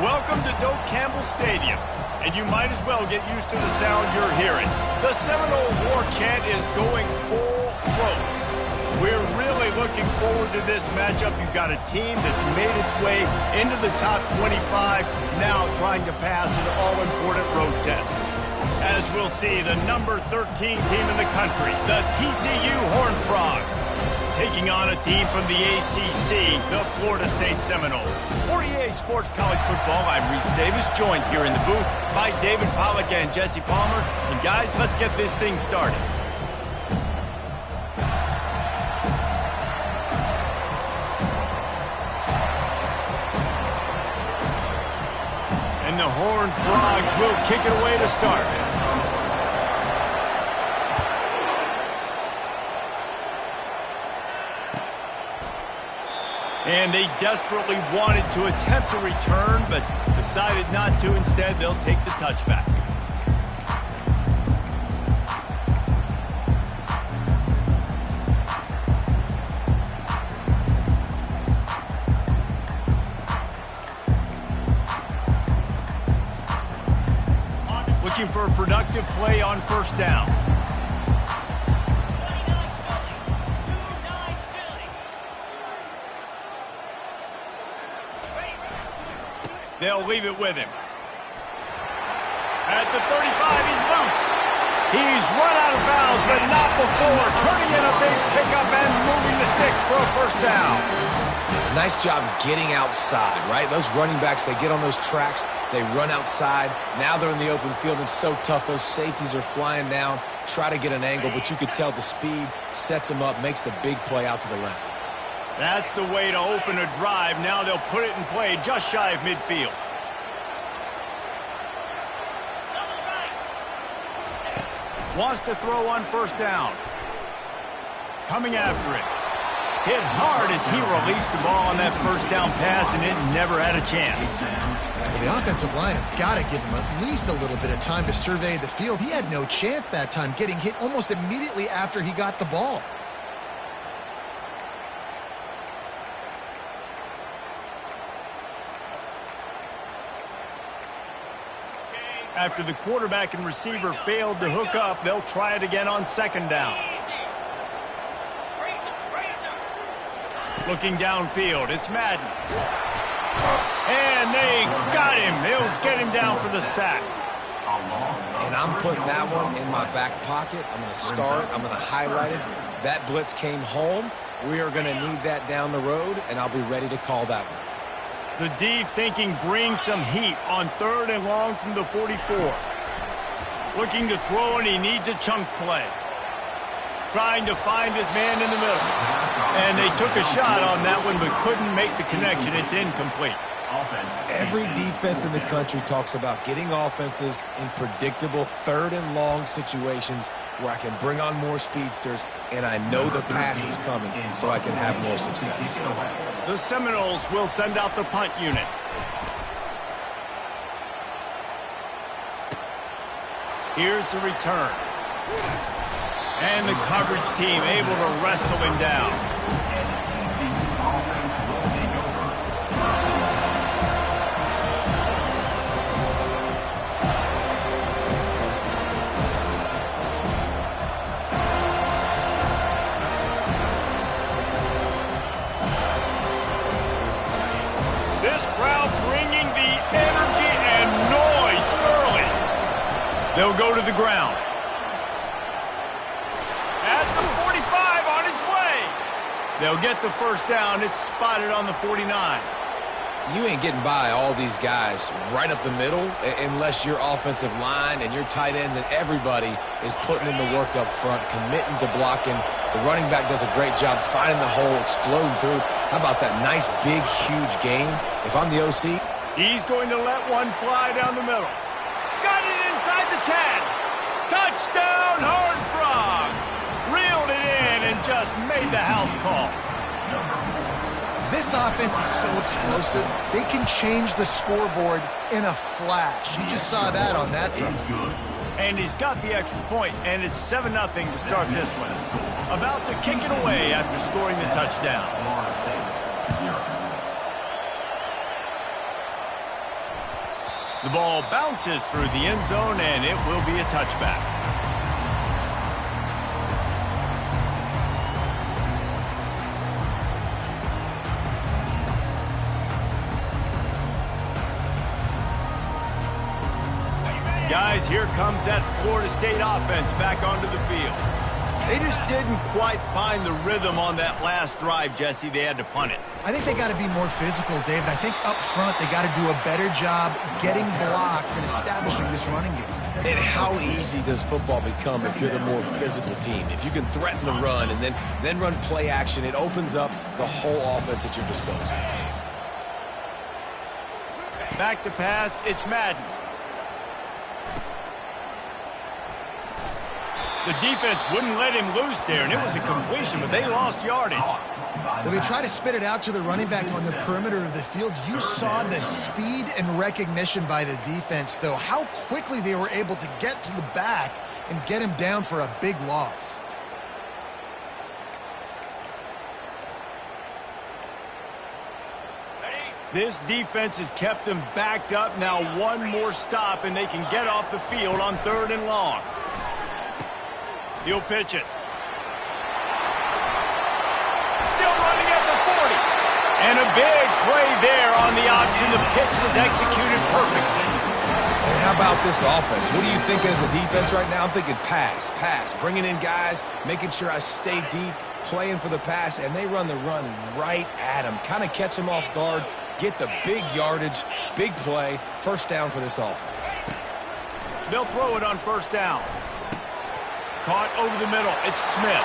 Welcome to Doak Campbell Stadium, and you might as well get used to the sound you're hearing. The Seminole War Chant is going full throat. We're really looking forward to this matchup. You've got a team that's made its way into the top 25, now trying to pass an all-important road test. As we'll see, the number 13 team in the country, the TCU Horned Frogs, taking on a team from the ACC, the Florida State Seminoles. For EA Sports College Football, I'm Reese Davis, joined here in the booth by David Pollack and Jesse Palmer. And guys, let's get this thing started. And the Horned Frogs will kick it away to start. And they desperately wanted to attempt a return, but decided not to. Instead, they'll take the touchback. Looking for a productive play on first down. They'll leave it with him. At the 35, he's loose. He's run out of bounds, but not before turning in a big pickup and moving the sticks for a first down. Nice job getting outside, right? Those running backs, they get on those tracks, they run outside. Now they're in the open field. It's so tough. Those safeties are flying down, try to get an angle, but you could tell the speed sets them up, makes the big play out to the left. That's the way to open a drive. Now they'll put it in play just shy of midfield. Wants to throw on first down. Coming after it. Hit hard as he released the ball on that first down pass, and it never had a chance. Well, the offensive line has got to give him at least a little bit of time to survey the field. He had no chance that time, getting hit almost immediately after he got the ball. After the quarterback and receiver failed to hook up, they'll try it again on second down. Looking downfield, it's Madden. And they got him. They'll get him down for the sack. And I'm putting that one in my back pocket. I'm going to start. I'm going to highlight it. That blitz came home. We are going to need that down the road, and I'll be ready to call that one. The D thinking bring some heat on third and long from the 44. Looking to throw, and he needs a chunk play. Trying to find his man in the middle. And they took a shot on that one, but couldn't make the connection. It's incomplete. Every defense in the country talks about getting offenses in predictable third and long situations where I can bring on more speedsters, and I know the pass is coming, so I can have more success. The Seminoles will send out the punt unit. Here's the return. And the coverage team able to wrestle him down. This crowd bringing the energy and noise early. They'll go to the ground. At the 45 on its way. They'll get the first down. It's spotted on the 49. You ain't getting by all these guys right up the middle unless your offensive line and your tight ends and everybody is putting in the work up front, committing to blocking. The running back does a great job finding the hole, exploding through. How about that nice, big, huge gain? If I'm the OC, he's going to let one fly down the middle. Got it inside the 10. Touchdown, Horned Frogs. Reeled it in and just made the house call. This offense is so explosive, they can change the scoreboard in a flash. You just saw that on that drive. And he's got the extra point, and it's 7-0 to start this one. About to kick it away after scoring the touchdown. The ball bounces through the end zone, and it will be a touchback. Guys, here comes that Florida State offense back onto the field. They just didn't quite find the rhythm on that last drive, Jesse. They had to punt it. I think they got to be more physical, David. I think up front they got to do a better job getting blocks and establishing this running game. And how easy does football become if you're the more physical team? If you can threaten the run and then run play action, it opens up the whole offense at your disposal. Back to pass, it's Madden. The defense wouldn't let him loose there, and it was a completion, but they lost yardage. Well, they try to spit it out to the running back on the perimeter of the field. You saw the speed and recognition by the defense, though, how quickly they were able to get to the back and get him down for a big loss. This defense has kept them backed up. Now one more stop, and they can get off the field on 3rd and long. He'll pitch it. Still running at the 40. And a big play there on the option. The pitch was executed perfectly. And how about this offense? What do you think as a defense right now? I'm thinking pass, bringing in guys, making sure I stay deep, playing for the pass, and they run the run right at him. Kind of catch him off guard, get the big yardage, big play, 1st down for this offense. They'll throw it on 1st down. Caught over the middle. It's Smith.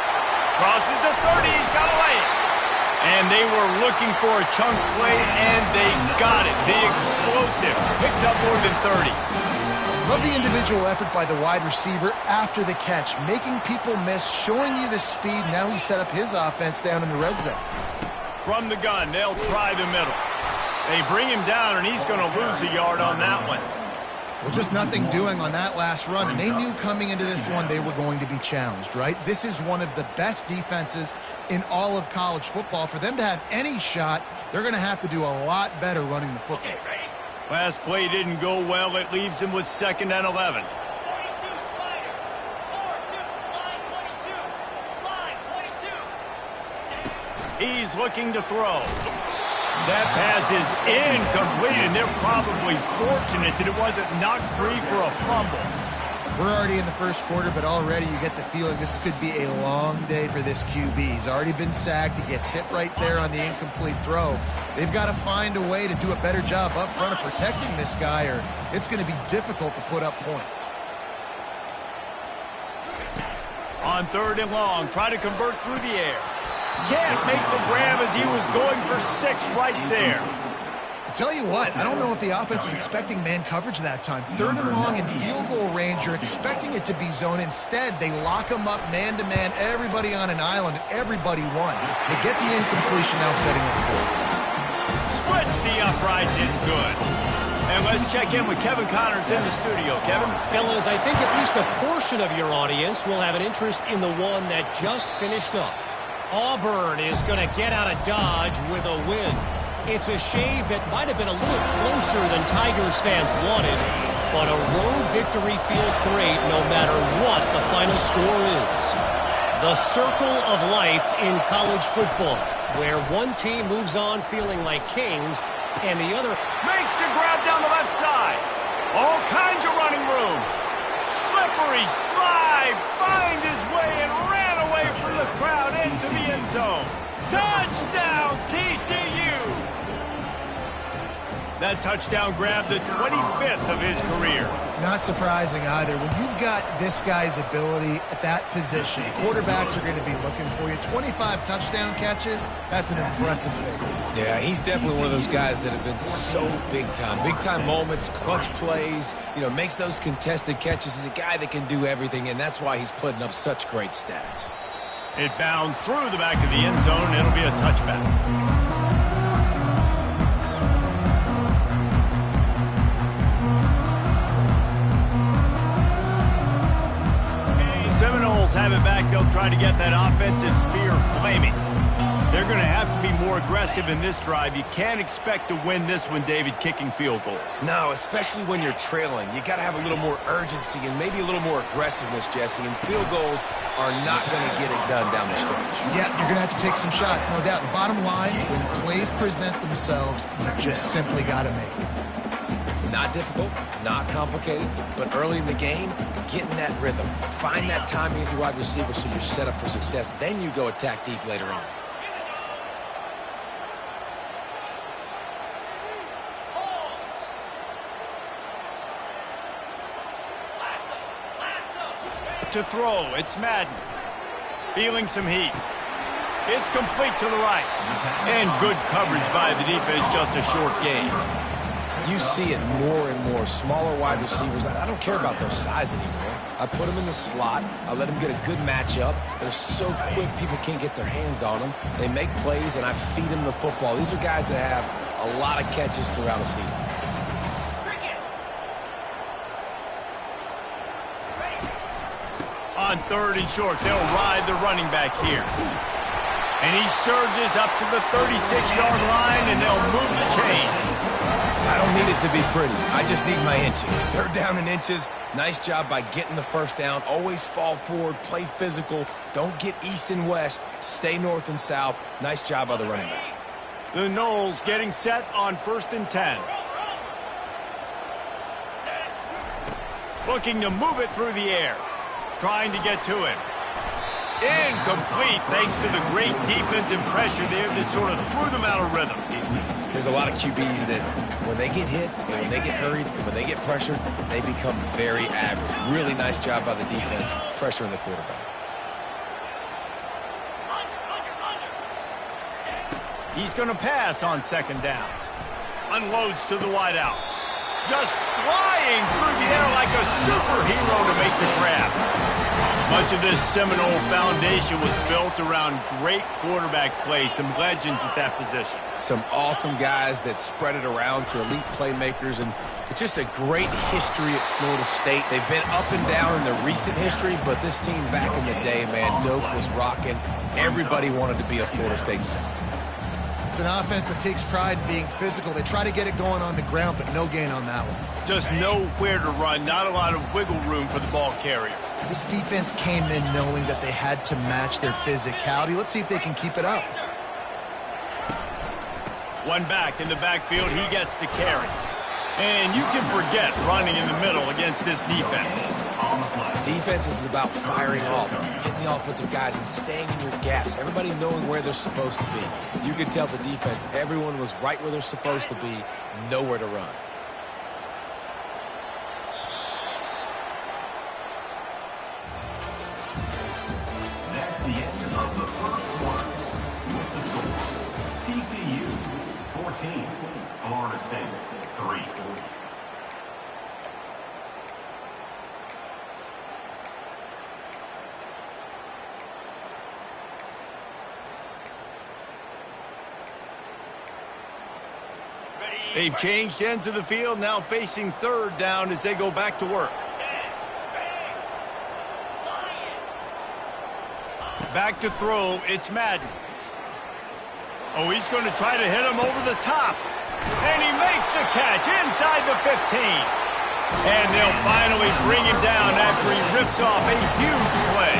Crosses the 30. He's got to lay it. And they were looking for a chunk play, and they got it. The explosive picks up more than 30. Love the individual effort by the wide receiver after the catch, making people miss, showing you the speed. Now he set up his offense down in the red zone. From the gun, they'll try the middle. They bring him down, and he's going to lose a yard on that one. Well, just nothing doing on that last run, and they knew coming into this one they were going to be challenged, right? This is one of the best defenses in all of college football. For them to have any shot, they're going to have to do a lot better running the football. Last play didn't go well. It leaves them with 2nd and 11. He's looking to throw. That pass is incomplete, and they're probably fortunate that it wasn't knocked free for a fumble. We're already in the 1st quarter, but already you get the feeling this could be a long day for this QB. He's already been sacked. He gets hit right there on the incomplete throw. They've got to find a way to do a better job up front of protecting this guy, or it's going to be difficult to put up points. On 3rd and long, try to convert through the air. Can't make the grab as he was going for 6 right there. I tell you what, I don't know if the offense was expecting man coverage that time. 3rd and long in field goal range, you're expecting it to be zone. Instead, they lock them up man-to-man, everybody on an island, and everybody won. They get the incompletion now, setting up forward. Splits the uprights, it's good. And let's check in with Kevin Connors in the studio. Kevin? Fellas, I think at least a portion of your audience will have an interest in the one that just finished up. Auburn is going to get out of Dodge with a win. It's a shave that might have been a little closer than Tigers fans wanted, but a road victory feels great no matter what the final score is. The circle of life in college football, where one team moves on feeling like kings, and the other makes the grab down the left side. All kinds of running room. Slippery slide, find his way and ran away from the crowd into the end zone. Touchdown, TCU! That touchdown grabbed the 25th of his career. Not surprising either. When you've got this guy's ability at that position, quarterbacks are going to be looking for you. 25 touchdown catches, that's an impressive thing. Yeah, he's definitely one of those guys that have been so big time. Big time moments, clutch plays, makes those contested catches. He's a guy that can do everything, and that's why he's putting up such great stats. It bounds through the back of the end zone. It'll be a touchback. Seminoles have it back. They'll try to get that offensive spear flaming. They're going to have to be more aggressive in this drive. You can't expect to win this one, David, kicking field goals. No, especially when you're trailing. You got to have a little more urgency and maybe a little more aggressiveness, Jesse. And field goals are not going to get it done down the stretch. Yeah, you're going to have to take some shots, no doubt. Bottom line, when plays present themselves, you just simply got to make them. Not difficult, not complicated, but early in the game, get in that rhythm. Find that timing with your wide receiver so you're set up for success. Then you go attack deep later on. To throw, it's Madden. Feeling some heat. It's complete to the right. And good coverage by the defense, just a short gain. You see it more and more. Smaller wide receivers, I don't care about their size anymore. I put them in the slot. I let them get a good matchup. They're so quick, people can't get their hands on them. They make plays, and I feed them the football. These are guys that have a lot of catches throughout a season. On 3rd and short, they'll ride the running back here. And he surges up to the 36-yard line, and they'll move the chain. I don't need it to be pretty. I just need my inches. 3rd down in inches. Nice job by getting the 1st down. Always fall forward, play physical. Don't get east and west. Stay north and south. Nice job by the running back. The Noles getting set on 1st and 10. Looking to move it through the air. Trying to get to him. Incomplete thanks to the great defensive pressure there that sort of threw them out of rhythm. There's a lot of QBs that when they get hit, and when they get hurried, and when they get pressured, they become very average. Really nice job by the defense, pressuring the quarterback. He's going to pass on 2nd down. Unloads to the wideout. Just flying through the air like a superhero to make the grab. Much of this Seminole foundation was built around great quarterback play, some legends at that position. Some awesome guys that spread it around to elite playmakers, and it's just a great history at Florida State. They've been up and down in the recent history, but this team back in the day, man, Doak was rocking. Everybody wanted to be a Florida State center. It's an offense that takes pride in being physical. They try to get it going on the ground, but no gain on that one. Just nowhere to run, not a lot of wiggle room for the ball carrier. This defense came in knowing that they had to match their physicality. Let's see if they can keep it up. One back in the backfield, he gets the carry. And you can forget running in the middle against this defense. Defense is about firing off, hitting the offensive guys and staying in your gaps. Everybody knowing where they're supposed to be. You could tell the defense, everyone was right where they're supposed to be, nowhere to run. That's the end of the 1st quarter. With the score, TCU 14, Florida State 3. They've changed ends of the field, now facing 3rd down as they go back to work. Back to throw, it's Madden. Oh, he's going to try to hit him over the top. And he makes the catch inside the 15. And they'll finally bring him down after he rips off a huge play.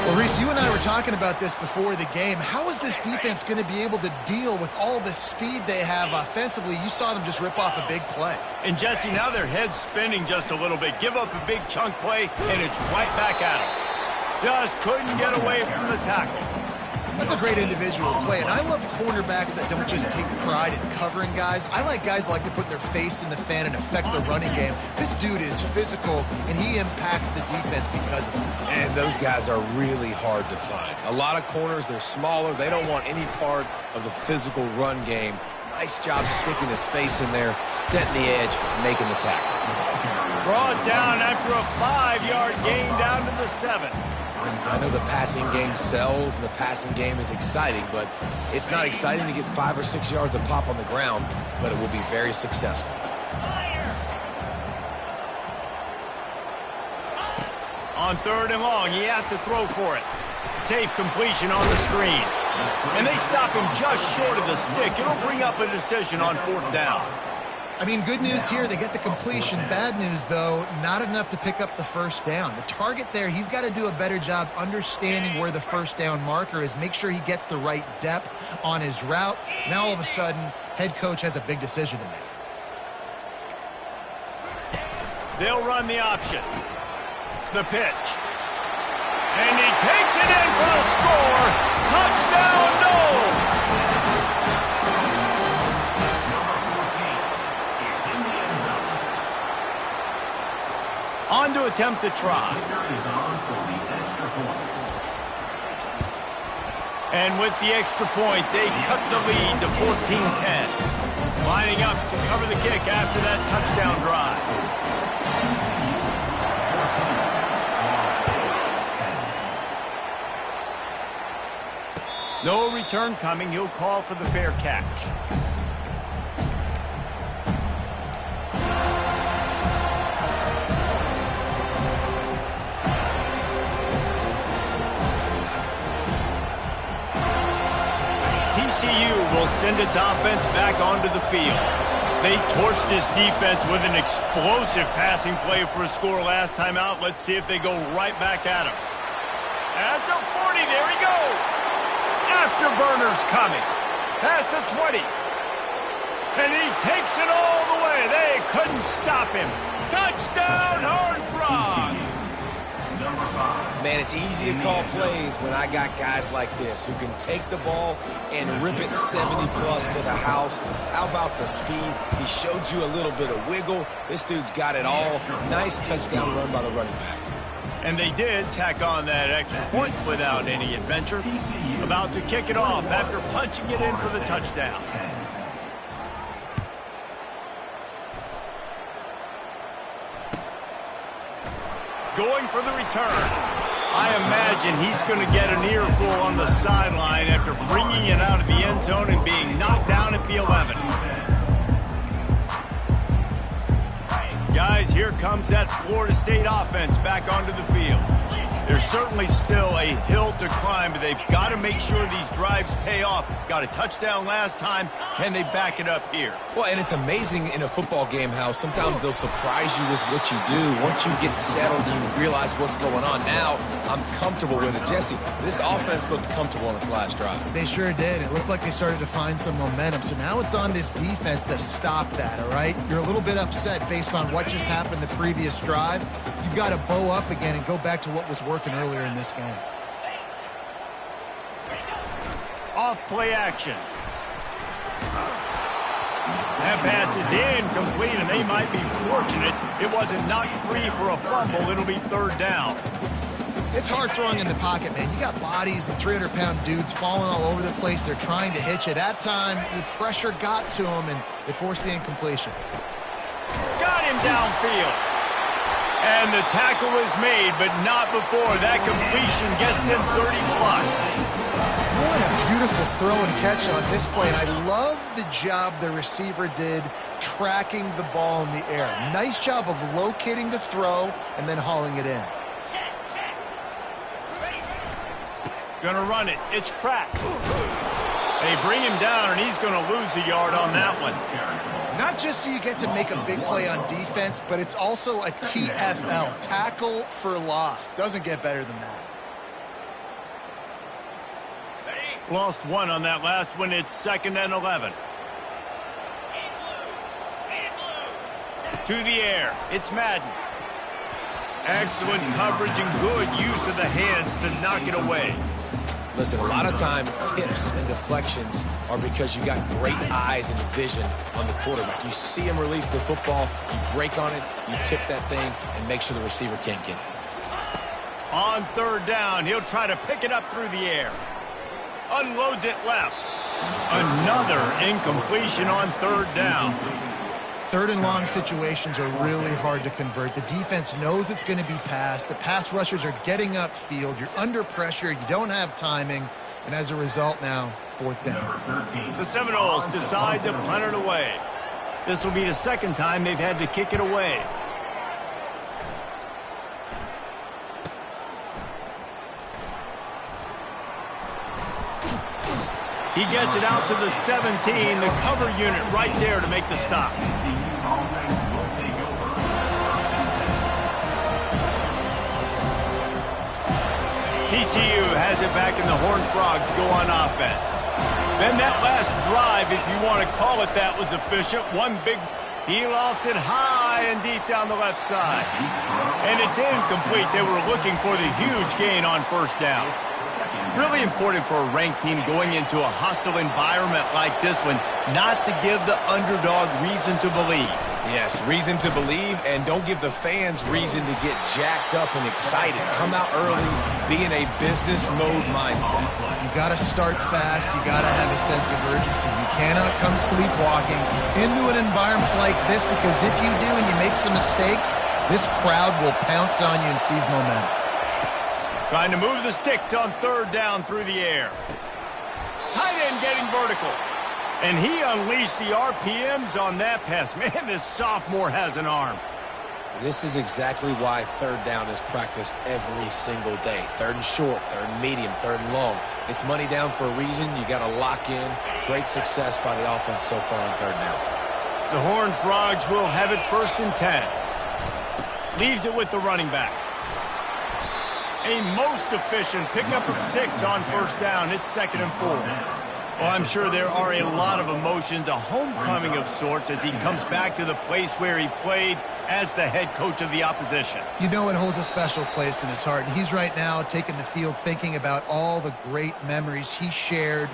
Well, Reese, you and I were talking about this before the game. How is this defense going to be able to deal with all the speed they have offensively? You saw them just rip off a big play. And, Jesse, now their head's spinning just a little bit. Give up a big chunk play, and it's right back at them. Just couldn't get away from the tackle. That's a great individual play, and I love cornerbacks that don't just take pride in covering guys. I like guys that like to put their face in the fan and affect the running game. This dude is physical, and he impacts the defense because of it. And those guys are really hard to find. A lot of corners, they're smaller. They don't want any part of the physical run game. Nice job sticking his face in there, setting the edge, making the tackle. Brought down after a 5-yard gain down to the 7. I know the passing game sells and the passing game is exciting, but it's not exciting to get 5 or 6 yards of pop on the ground, but it will be very successful. On 3rd and long, he has to throw for it. Safe completion on the screen. And they stop him just short of the stick. It'll bring up a decision on 4th down. I mean, good news here, they get the completion. Bad news, though, not enough to pick up the 1st down. The target there, he's got to do a better job understanding where the 1st down marker is, make sure he gets the right depth on his route. Now, all of a sudden, head coach has a big decision to make. They'll run the option. The pitch. And he takes it in for a score. Touchdown, Noles! On to attempt the try. And with the extra point, they cut the lead to 14-10. Lining up to cover the kick after that touchdown drive. No return coming. He'll call for the fair catch. TCU will send its offense back onto the field. They torched this defense with an explosive passing play for a score last time out. Let's see if they go right back at him. At the 40, there he goes. Afterburners coming. Past the 20. And he takes it all the way. They couldn't stop him. Touchdown, Horned Frogs. Man, it's easy to call plays when I got guys like this who can take the ball and rip it 70-plus to the house. How about the speed? He showed you a little bit of wiggle. This dude's got it all. Nice touchdown run by the running back. And they did tack on that extra point without any adventure. About to kick it off after punching it in for the touchdown. Going for the return. I imagine he's going to get an earful on the sideline after bringing it out of the end zone and being knocked down at the 11. Guys, here comes that Florida State offense back onto the field. There's certainly still a hill to climb, but they've got to make sure these drives pay off. Got a touchdown last time. Can they back it up here? Well, and it's amazing in a football game how sometimes they'll surprise you with what you do. Once you get settled, you realize what's going on. Now, I'm comfortable with it. Jesse, this offense looked comfortable on its last drive. They sure did. It looked like they started to find some momentum. So now it's on this defense to stop that, all right? You're a little bit upset based on what just happened the previous drive. You've got to bow up again and go back to what was working earlier in this game. Off play action. That pass is incomplete, and they might be fortunate it wasn't knocked free for a fumble. It'll be 3rd down. It's hard throwing in the pocket, man. You got bodies and 300-pound dudes falling all over the place. They're trying to hit you. That time, the pressure got to them, and it forced the incompletion. Got him downfield. And the tackle is made, but not before that completion gets them 30-plus. What a beautiful throw and catch on this play. And I love the job the receiver did tracking the ball in the air. Nice job of locating the throw and then hauling it in. Gonna run it. It's cracked. They bring him down, and he's gonna lose a yard on that one. Not just do you get to make a big play on defense, but it's also a TFL, tackle for loss. Doesn't get better than that. Lost one on that last one. It's 2nd and 11. To the air. It's Madden. Excellent coverage and good use of the hands to knock it away. Listen, a lot of time, tips and deflections are because you got great eyes and vision on the quarterback. You see him release the football, you break on it, you tip that thing, and make sure the receiver can't get it. On 3rd down, he'll try to pick it up through the air. Unloads it left. Another incompletion on 3rd down. 3rd and long situations are really hard to convert. The defense knows it's going to be passed. The pass rushers are getting upfield. You're under pressure. You don't have timing. And as a result now, 4th down. The Seminoles decide to punt it away. This will be the 2nd time they've had to kick it away. He gets it out to the 17, the cover unit right there to make the stop. TCU has it back and the Horned Frogs go on offense. Then that last drive, if you want to call it that, was efficient. He lost it high and deep down the left side. And it's incomplete. They were looking for the huge gain on first down. Really important for a ranked team going into a hostile environment like this one not to give the underdog reason to believe. Yes, reason to believe, and don't give the fans reason to get jacked up and excited. Come out early, be in a business mode mindset. You got to start fast. You got to have a sense of urgency. You cannot come sleepwalking into an environment like this, because if you do and you make some mistakes, this crowd will pounce on you and seize momentum. Trying to move the sticks on third down through the air. Tight end getting vertical. And he unleashed the RPMs on that pass. Man, this sophomore has an arm. This is exactly why third down is practiced every single day. Third and short, third and medium, third and long. It's money down for a reason. You got to lock in. Great success by the offense so far on third down. The Horned Frogs will have it 1st and 10. Leaves it with the running back. A most efficient pickup of 6 on first down. It's 2nd and 4. Well, I'm sure there are a lot of emotions, a homecoming of sorts as he comes back to the place where he played as the head coach of the opposition. You know it holds a special place in his heart, and he's right now taking the field thinking about all the great memories he shared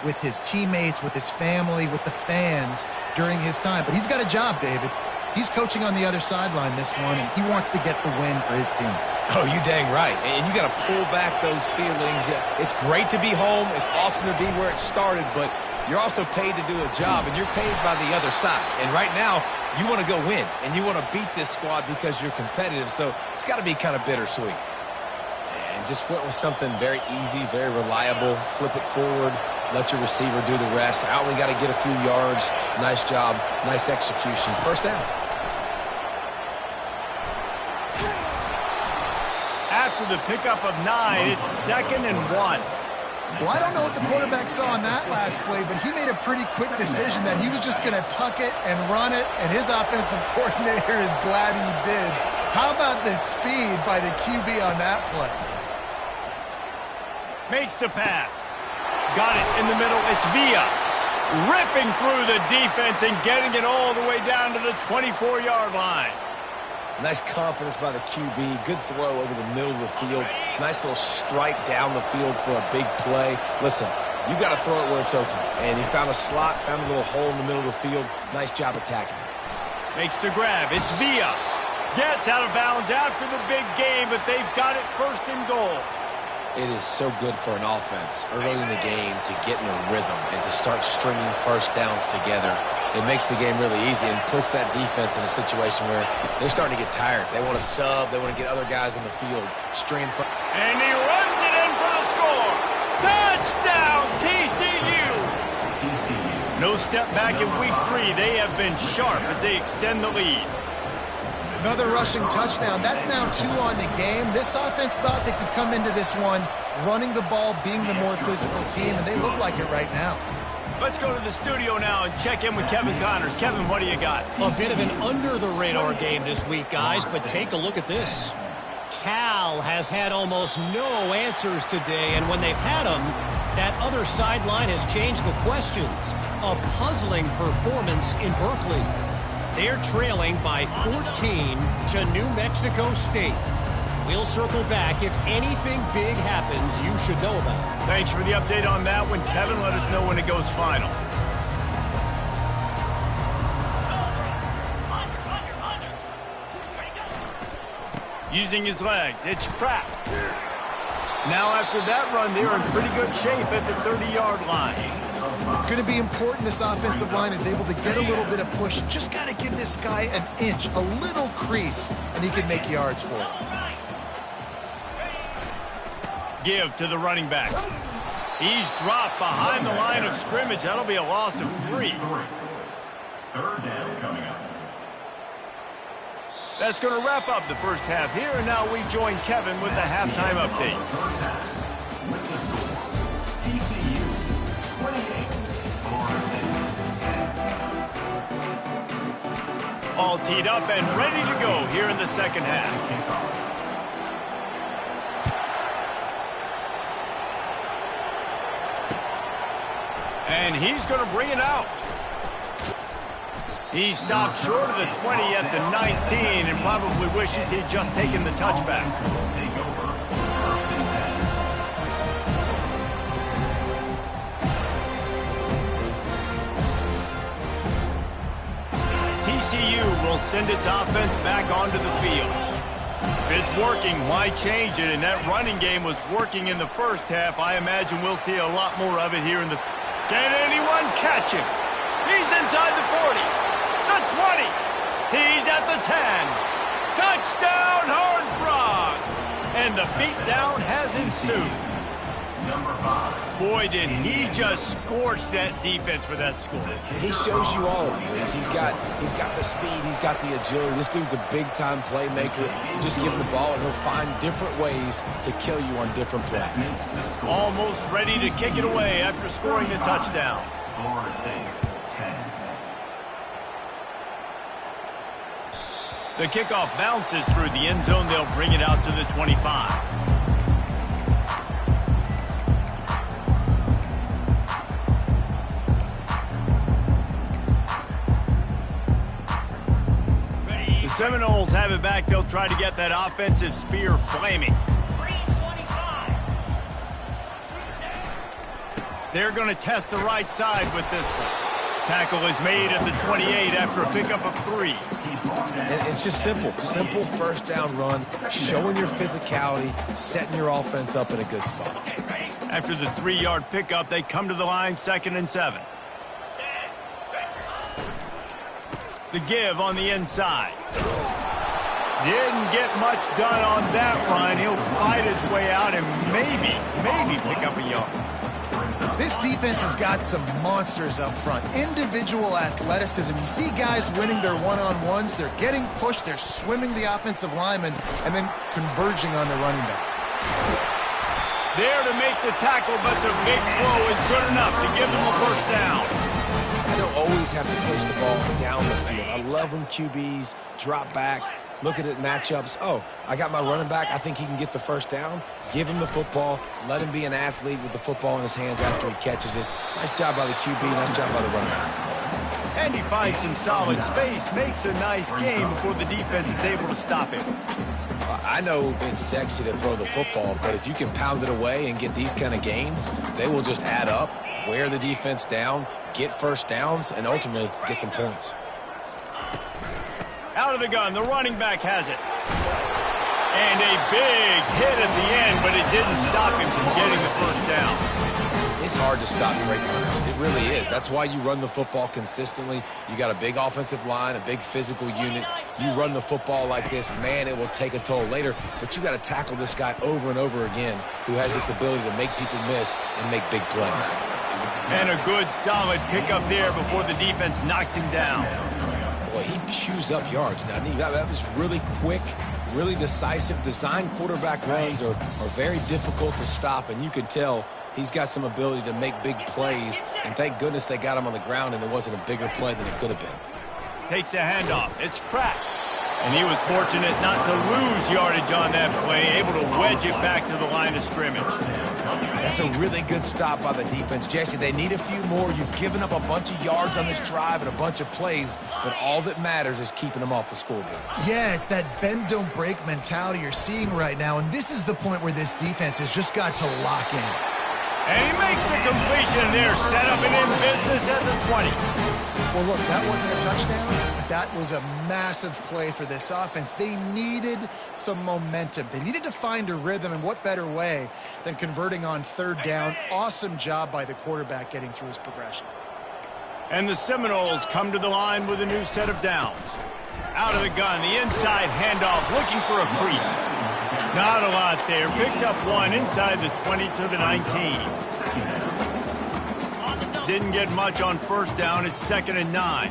with his teammates, with his family, with the fans during his time. But he's got a job, David. He's coaching on the other sideline this one, and he wants to get the win for his team. Oh, you dang right. And you got to pull back those feelings. It's great to be home. It's awesome to be where it started, but you're also paid to do a job, and you're paid by the other side. And right now, you want to go win, and you want to beat this squad because you're competitive, so it's got to be kind of bittersweet. And just went with something very easy, very reliable. Flip it forward. Let your receiver do the rest. I only got to get a few yards. Nice job. Nice execution. First down. After the pickup of 9, it's 2nd and 1. Well, I don't know what the quarterback saw on that last play, but he made a pretty quick decision that he was just going to tuck it and run it, and his offensive coordinator is glad he did. How about the speed by the QB on that play? Makes the pass. Got it in the middle. It's Villa. Ripping through the defense and getting it all the way down to the 24-yard line. Nice confidence by the QB. Good throw over the middle of the field. Nice little stripe down the field for a big play. Listen, you got to throw it where it's open. And he found a slot, found a little hole in the middle of the field. Nice job attacking it. Makes the grab. It's Villa. Gets out of bounds after the big game, but they've got it 1st and goal. It is so good for an offense early in the game to get in a rhythm and to start stringing first downs together. It makes the game really easy and puts that defense in a situation where they're starting to get tired. They want to sub. They want to get other guys in the field. And he runs it in for the score. Touchdown, TCU. No step back in week 3. They have been sharp as they extend the lead. Another rushing touchdown. That's now 2 on the game. This offense thought they could come into this one running the ball, being the more physical team, and they look like it right now. Let's go to the studio now and check in with Kevin Connors. Kevin, what do you got? A bit of an under-the-radar game this week, guys, but take a look at this. Cal has had almost no answers today, and when they've had them, that other sideline has changed the questions. A puzzling performance in Berkeley. They're trailing by 14 to New Mexico State. We'll circle back. If anything big happens, you should know about it. Thanks for the update on that one, Kevin. Let us know when it goes final. Using his legs, it's Pratt. Now after that run, they're in pretty good shape at the 30-yard line. It's going to be important this offensive line is able to get a little bit of push. Just got to give this guy an inch, a little crease, and he can make yards for it. Give to the running back. He's dropped behind the line of scrimmage. That'll be a loss of 3. 3rd down coming up. That's going to wrap up the first half here, and now we join Kevin with the halftime update. First half, with the score, TCU 28, all teed up and ready to go here in the second half. And he's going to bring it out. He stopped short of the 20 at the 19 and probably wishes he'd just taken the touchback. TCU will send its offense back onto the field. If it's working, why change it? And that running game was working in the first half. I imagine we'll see a lot more of it here in the... Can anyone catch him? He's inside the 40, the 20. He's at the 10. Touchdown, Horned Frogs! And the beatdown has ensued. Number 5. Boy, did he just scorch that defense for that score. He shows you all of it. He's got the speed. He's got the agility. This dude's a big-time playmaker. You just give him the ball, and he'll find different ways to kill you on different plays. Almost ready to kick it away after scoring the touchdown. Florida State, 10. The kickoff bounces through the end zone. They'll bring it out to the 25. Seminoles have it back. They'll try to get that offensive spear flaming. They're going to test the right side with this one. Tackle is made at the 28 after a pickup of 3. And it's just simple first down run, showing your physicality, setting your offense up in a good spot. After the 3-yard pickup, they come to the line, 2nd and 7. The give on the inside. Didn't get much done on that run. He'll fight his way out and maybe pick up a yard. This defense has got some monsters up front. Individual athleticism. You see guys winning their one-on-ones. They're getting pushed. They're swimming the offensive lineman and then converging on the running back. There to make the tackle, but the big throw is good enough to give them a first down. You don't always have to push the ball down the field. I love when QBs drop back, look at it matchups. Oh, I got my running back. I think he can get the first down. Give him the football. Let him be an athlete with the football in his hands after he catches it. Nice job by the QB. Nice job by the running back. And he finds some solid space, makes a nice game before the defense is able to stop him. I know it's sexy to throw the football, but if you can pound it away and get these kind of gains, they will just add up, wear the defense down, get first downs, and ultimately get some points. Out of the gun, the running back has it. And a big hit at the end, but it didn't stop him from getting the first down. It's hard to stop great runners. It really is. That's why you run the football consistently. You got a big offensive line, a big physical unit. You run the football like this, man, it will take a toll later. But you got to tackle this guy over and over again who has this ability to make people miss and make big plays. And a good, solid pickup there before the defense knocks him down. Boy, he chews up yards, doesn't he? That was really quick, really decisive. Design quarterback runs are very difficult to stop, and you can tell he's got some ability to make big plays, and thank goodness they got him on the ground and it wasn't a bigger play than it could have been. Takes the handoff. It's cracked. And he was fortunate not to lose yardage on that play, able to wedge it back to the line of scrimmage. That's a really good stop by the defense. Jesse, they need a few more. You've given up a bunch of yards on this drive and a bunch of plays, but all that matters is keeping them off the scoreboard. Yeah, it's that bend, don't break mentality you're seeing right now, and this is the point where this defense has just got to lock in. And he makes a completion there, set up and in business at the 20. Well, look, that wasn't a touchdown, but that was a massive play for this offense. They needed some momentum. They needed to find a rhythm, and what better way than converting on third down. Awesome job by the quarterback getting through his progression. And the Seminoles come to the line with a new set of downs. Out of the gun, the inside handoff, looking for a crease. Not a lot there. Picks up one inside the 20 to the 19. Didn't get much on first down. It's 2nd and 9.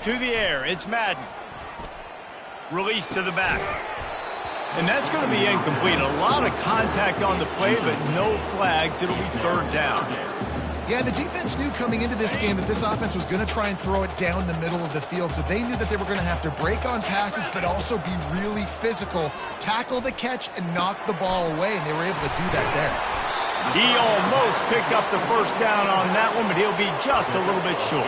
To the air. It's Madden. Release to the back. And that's going to be incomplete. A lot of contact on the play, but no flags. It'll be third down. Yeah, the defense knew coming into this game that this offense was going to try and throw it down the middle of the field, so they knew that they were going to have to break on passes but also be really physical, tackle the catch, and knock the ball away, and they were able to do that there. He almost picked up the first down on that one, but he'll be just a little bit short.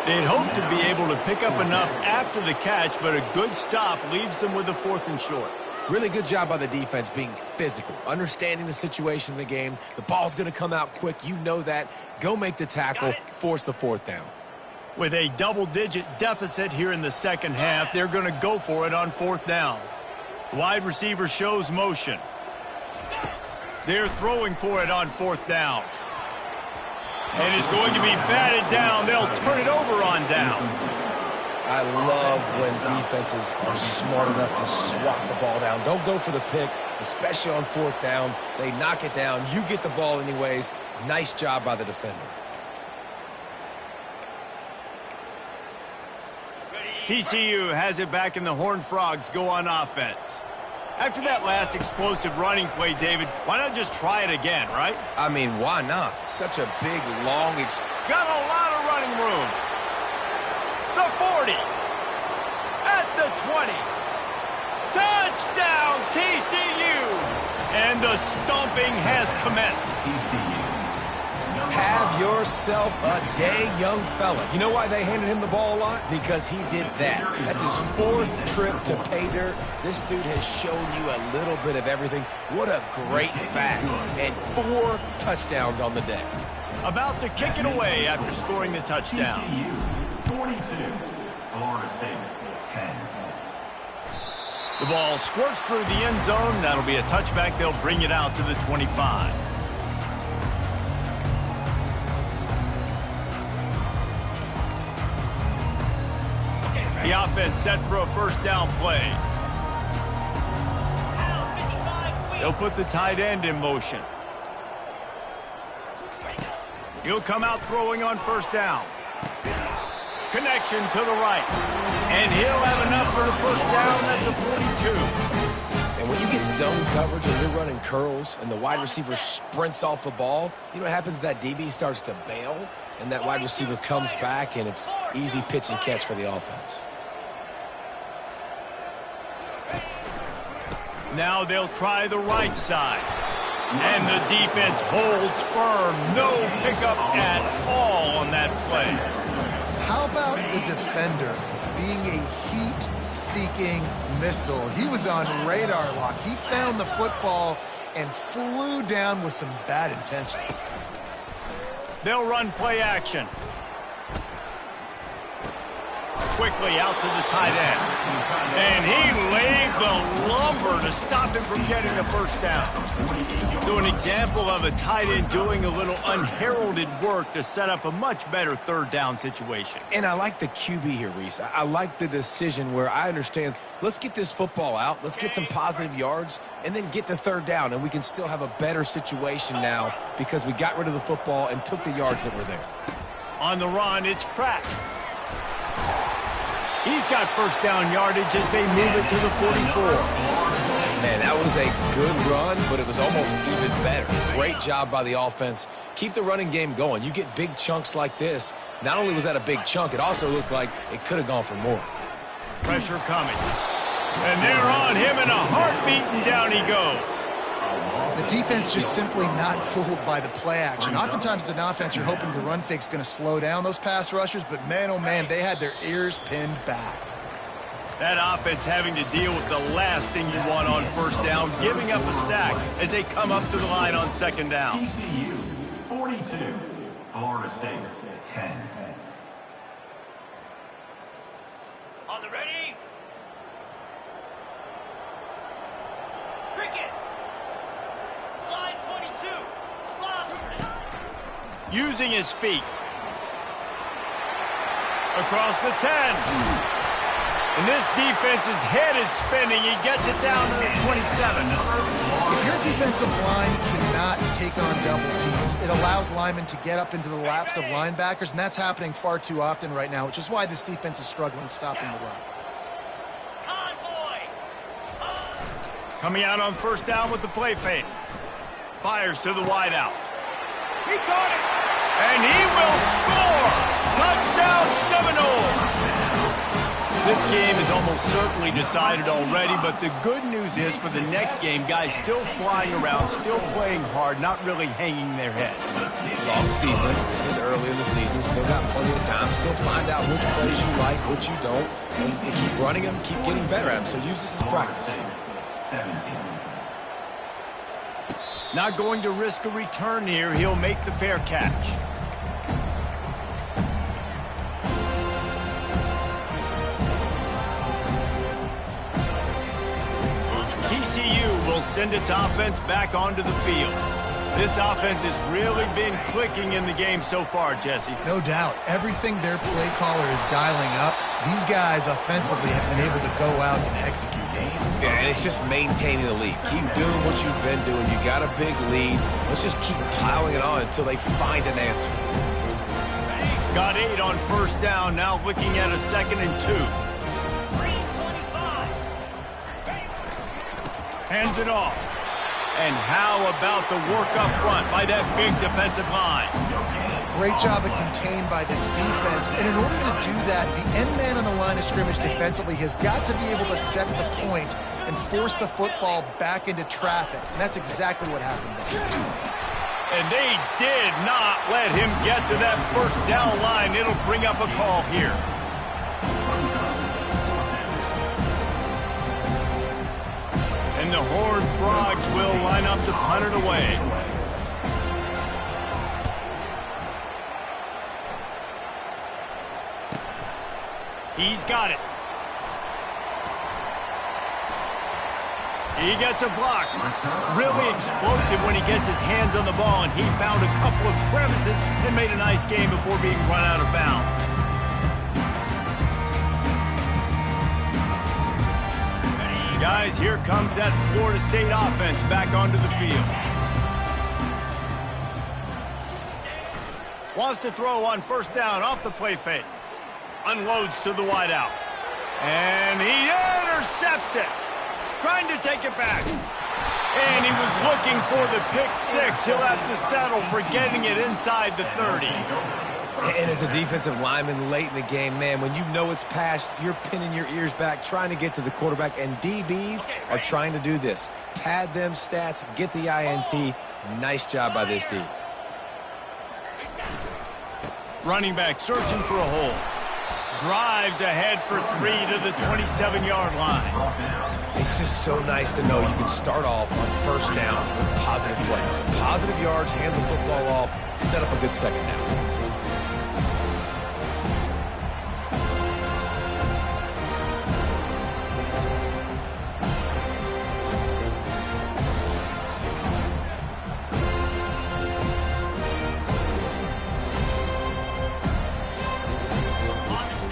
They'd hoped to be able to pick up enough after the catch, but a good stop leaves them with a 4th and short. Really good job by the defense being physical, understanding the situation in the game. The ball's going to come out quick. You know that. Go make the tackle, force the 4th down. With a double-digit deficit here in the second half, they're going to go for it on 4th down. Wide receiver shows motion. They're throwing for it on 4th down. And it's going to be batted down. They'll turn it over on downs. I love when defenses are smart enough to swat the ball down. Don't go for the pick, especially on 4th down. They knock it down. You get the ball anyways. Nice job by the defender. TCU has it back, and the Horned Frogs go on offense. After that last explosive running play, David, why not just try it again, right? I mean, why not? Such a big, long... Got a lot of running room. The 40. At the 20. Touchdown, TCU. And the stomping has commenced. Have yourself a day, young fella. You know why they handed him the ball a lot? Because he did that. That's his 4th trip to pay dirt. This dude has shown you a little bit of everything. What a great back. And 4 touchdowns on the day. About to kick it away after scoring the touchdown. TCU 42, Florida State 10. The ball squirts through the end zone. That'll be a touchback. They'll bring it out to the 25. The offense set for a 1st down play. They'll put the tight end in motion. He'll come out throwing on 1st down. Connection to the right. And he'll have enough for the 1st down at the 42. And when you get zone coverage and you're running curls and the wide receiver sprints off the ball, you know what happens? That DB starts to bail, and that wide receiver comes back, and it's easy pitch and catch for the offense. Now they'll try the right side. And the defense holds firm. No pickup at all on that play. How about the defender being a heat-seeking missile? He was on radar lock. He found the football and flew down with some bad intentions. They'll run play action. Quickly out to the tight end. And he laid the lumber to stop him from getting the 1st down. So an example of a tight end doing a little unheralded work to set up a much better 3rd down situation. And I like the QB here, Reese. I like the decision where I understand, let's get this football out, let's get some positive yards, and then get to 3rd down, and we can still have a better situation now because we got rid of the football and took the yards that were there. On the run, it's Pratt. He's got 1st down yardage as they move it to the 44. Man, that was a good run, but it was almost even better. Great job by the offense. Keep the running game going. You get big chunks like this. Not only was that a big chunk, it also looked like it could have gone for more. Pressure coming. And they're on him in a heartbeat, and down he goes. The defense just simply not fooled by the play action. Oftentimes as an offense, you're hoping the run fake's going to slow down those pass rushers, but man, oh man, they had their ears pinned back. That offense having to deal with the last thing you want on 1st down, giving up a sack as they come up to the line on 2nd down. TCU 42, Florida State 10. On the ready. Cricket. Slide 22. Slide. Using his feet. Across the 10. And this defense's head is spinning. He gets it down to the 27. If your defensive line cannot take on double teams, it allows linemen to get up into the laps of linebackers, and that's happening far too often right now, which is why this defense is struggling stopping the run. Convoy. Coming out on 1st down with the play fake. Fires to the wideout. He caught it. And he will score! Touchdown Seminoles! This game is almost certainly decided already, but the good news is for the next game, guys still flying around, still playing hard, not really hanging their heads. Long season. This is early in the season. Still got plenty of time. Still find out which plays you like, which you don't. And keep running them, keep getting better at them. So use this as practice. Not going to risk a return here. He'll make the fair catch. TCU will send its offense back onto the field. This offense has really been clicking in the game so far, Jesse. No doubt. Everything their play caller is dialing up, these guys offensively have been able to go out and execute. Yeah, and it's just maintaining the lead. Keep doing what you've been doing. You got a big lead. Let's just keep piling it on until they find an answer. Got 8 on first down. Now looking at a 2nd and 2. 325. Hands it off. And how about the work up front by that big defensive line? Great job of contained by this defense. And in order to do that, the end man on the line of scrimmage defensively has got to be able to set the point and force the football back into traffic. And that's exactly what happened there. And they did not let him get to that first down line. It'll bring up a call here. And the Horned Frogs will line up to punt it away. He's got it. He gets a block. Really explosive when he gets his hands on the ball, and he found a couple of crevices and made a nice game before being run out of bounds. Guys, here comes that Florida State offense back onto the field. Wants to throw on first down off the play fake. Unloads to the wideout. And he intercepts it. Trying to take it back. And he was looking for the pick six. He'll have to settle for getting it inside the 30. And as a defensive lineman late in the game, man, when you know it's past, you're pinning your ears back, trying to get to the quarterback, and DBs are trying to do this. Pad them stats, get the INT. Nice job by this D. Running back searching for a hole. Drives ahead for 3 to the 27-yard line. It's just so nice to know you can start off on first down with positive plays. Positive yards, hand the football off, set up a good second down.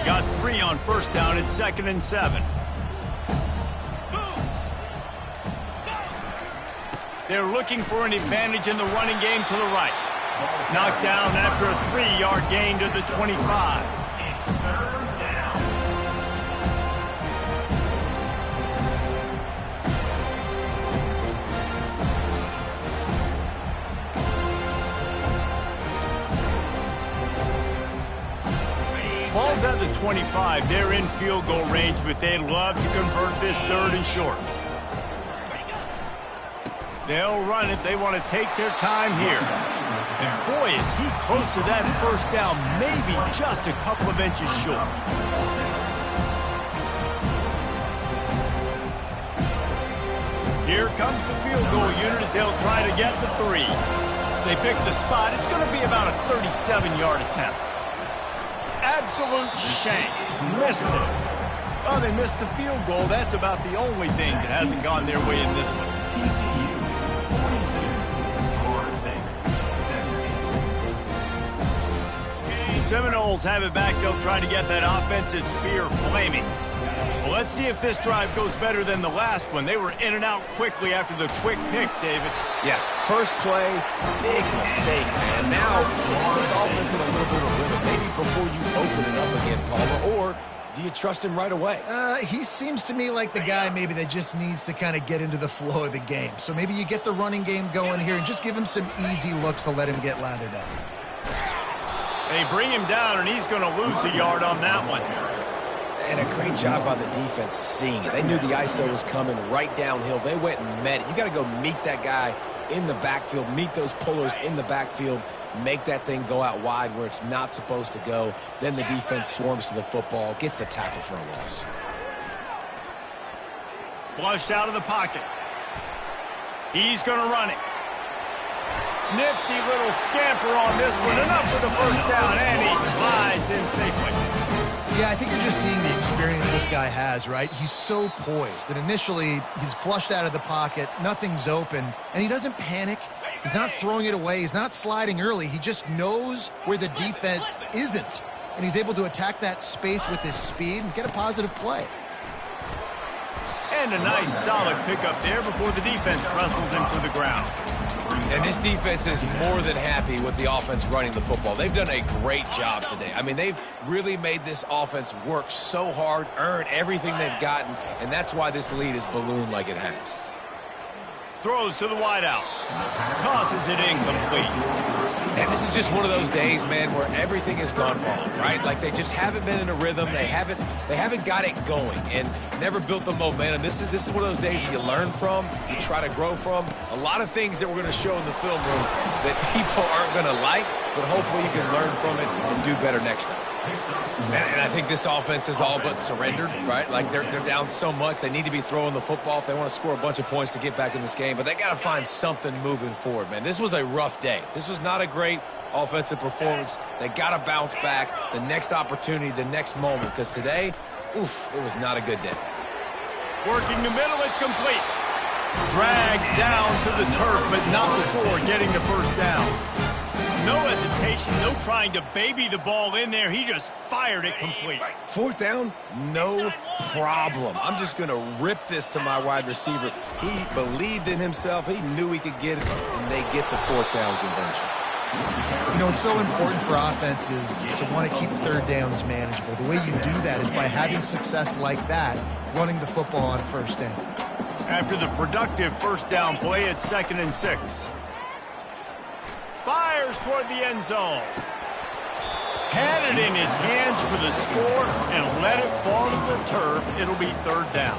Got 3 on first down at 2nd and 7. They're looking for an advantage in the running game to the right. Knocked down after a 3-yard gain to the 25. Ball's at the 25. They're in field goal range, but they'd love to convert this 3rd and short. They'll run it. They want to take their time here. And boy, is he close to that first down, maybe just a couple of inches short. Here comes the field goal unit as they'll try to get the 3. They pick the spot. It's going to be about a 37-yard attempt. Absolute shame. Missed it. Well, they missed the field goal. That's about the only thing that hasn't gone their way in this one. The Seminoles have it back. They'll try to get that offensive spear flaming. Well, let's see if this drive goes better than the last one. They were in and out quickly after the quick pick, David. Yeah, first play, big mistake, man. Now, let's get this offense in a little bit of rhythm. Maybe before you open it up again, Palmer, or do you trust him right away? He seems to me like the guy maybe that just needs to kind of get into the flow of the game. So maybe you get the running game going here and just give him some easy looks to let him get lathered up. They bring him down, and he's going to lose a yard on that one. And a great job by the defense seeing it. They knew the ISO was coming right downhill. They went and met it. You got to go meet that guy in the backfield, meet those pullers in the backfield, make that thing go out wide where it's not supposed to go. Then the defense swarms to the football, gets the tackle for a loss. Flushed out of the pocket. He's going to run it. Nifty little scamper on this one. Enough for the first down, and he slides in safely. Yeah, I think you're just seeing the experience this guy has, right? He's so poised that initially he's flushed out of the pocket, nothing's open, and he doesn't panic. He's not throwing it away. He's not sliding early. He just knows where the defense isn't, and he's able to attack that space with his speed and get a positive play. And a nice solid pickup there before the defense wrestles him to the ground. And this defense is more than happy with the offense running the football. They've done a great job today. I mean, they've really made this offense work so hard, earn everything they've gotten, and that's why this lead is ballooned like it has. Throws to the wideout. Tosses it incomplete. And this is just one of those days, man, where everything has gone wrong, right? Like they just haven't been in a rhythm. They haven't got it going and never built the momentum. This is one of those days that you learn from, you try to grow from. A lot of things that we're going to show in the film room that people aren't going to like, but hopefully you can learn from it and do better next time. And I think this offense is all but surrendered, right? Like they're down so much. They need to be throwing the football if they want to score a bunch of points to get back in this game. But they got to find something moving forward, man. This was a rough day. This was not a great offensive performance. They got to bounce back the next opportunity, the next moment. Because today, oof, it was not a good day. Working the middle, it's complete. Dragged down to the turf, but not before getting the first down. No hesitation, no trying to baby the ball in there. He just fired it complete. Fourth down, no problem. I'm just going to rip this to my wide receiver. He believed in himself. He knew he could get it, and they get the fourth down conversion. You know, it's so important for offenses to want to keep third downs manageable. The way you do that is by having success like that, running the football on first down. After the productive first down play, it's 2nd and 6. Fires toward the end zone. Had it in his hands for the score and let it fall to the turf. It'll be 3rd down.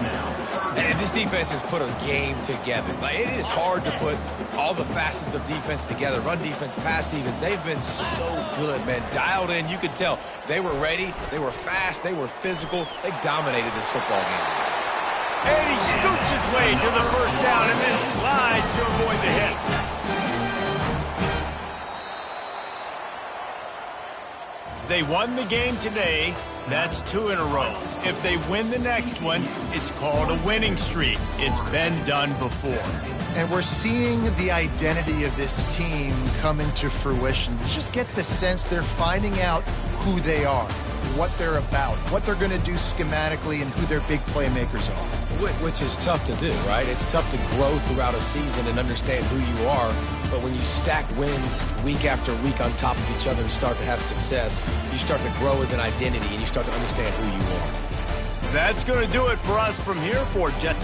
And this defense has put a game together. Like, it is hard to put all the facets of defense together. Run defense, pass defense. They've been so good, man. Dialed in. You could tell they were ready. They were fast. They were physical. They dominated this football game. And he scoots his way to the first down and then slides to avoid the hit. They won the game today. That's 2 in a row. If they win the next one, it's called a winning streak. It's been done before. And we're seeing the identity of this team come into fruition. You just get the sense they're finding out who they are, what they're about, what they're going to do schematically, and who their big playmakers are. Which is tough to do, right? It's tough to grow throughout a season and understand who you are. But when you stack wins week after week on top of each other and start to have success, you start to grow as an identity and you start to understand who you are. That's going to do it for us from here for Jet.